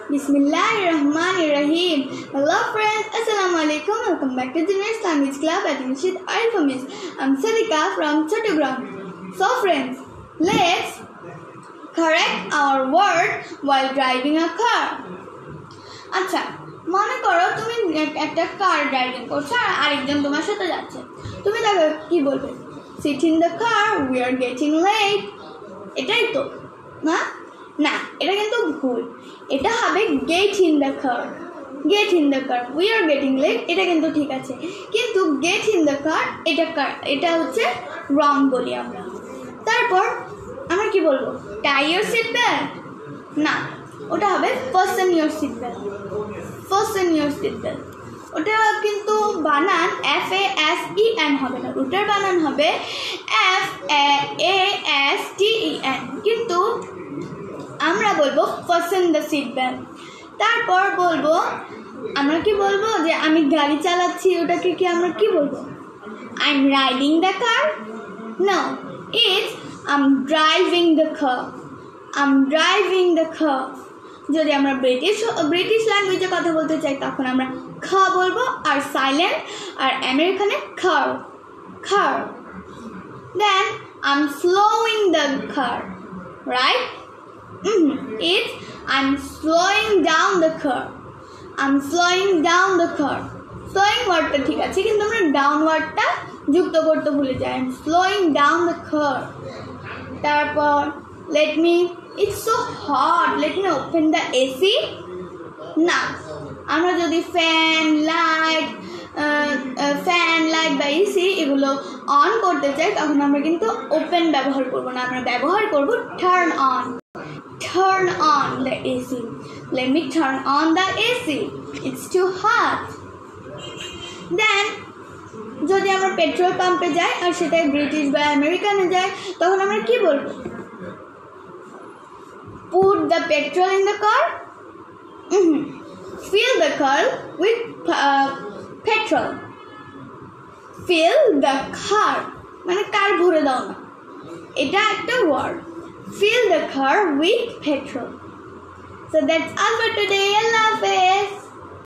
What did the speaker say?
Bismillahirrahmanirrahim. Hello friends, Assalamualaikum. Welcome back to the next language club at Rashid Alfamis. I'm Sadika from Chattogram. So friends, let's correct our word while driving a car. আচ্ছা, মনে করো তুমি একটা কার driving করছো আর আরেকজন তোমার সাথে যাচ্ছে। তুমি তাকে কি বলবে? Sit in the car, we are getting late. এটাই তো না? না, এটা কিন্তু ভুল। এটা হবে get in the car. Get in the car, we are getting late. এটা কিন্তু ঠিক আছে, কিন্তু get in the car এটা হচ্ছে wrong বলি আমরা। তারপর আমরা কি বলবো? tie your seat belt? না, ওটা হবে fasten your seat belt. fasten your seat belt, ওটা কিন্তু বানান FASEN হবে না, ওটার বানান হবে FASTEN, কিন্তু আমরা বলবো fasten the seat belt. তারপর বলবো আমরা কি বলবো যে আমি গাড়ি চালাচ্ছি, ওটাকে কি আমরা কি বলবো? I'm riding the car? No, it's I'm driving the car. I'm driving the car. যদি আমরা ব্রিটিশ ল্যাঙ্গুয়েজে কথা বলতে চাই তখন আমরা খা বলবো আর সাইলেন্ট, আর আমেরিকানে কার কার। Then I'm slowing the car, right? It's I'm slowing down the car. I'm slowing down the car. Slowing ওয়ার্ডটা ঠিক আছে, কিন্তু আমরা ডাউন ওয়ার্ডটা যুক্ত করতে ভুলে যাই। I'm slowing down the car. তারপর it's so hot, let me open the AC. না, আমরা যদি ফ্যান লাইট বা এসি এগুলো অন করতে চাই তখন আমরা কিন্তু ওপেন ব্যবহার করব না, আমরা ব্যবহার করব turn on. Turn on the AC. Let me turn on the AC. It's too hot. Then যদি আমরা পেট্রোল পাম্পে যাই আর সেটাই ব্রিটিশ বা আমেরিকানে যাই তখন আমরা কি বলবো? Put the petrol in the car. Fill the car with petrol. Fill the car মানে কার ভরে দাও না, এটা একটা word. Fill the car with petrol. So that's all for today. Allah Hafiz.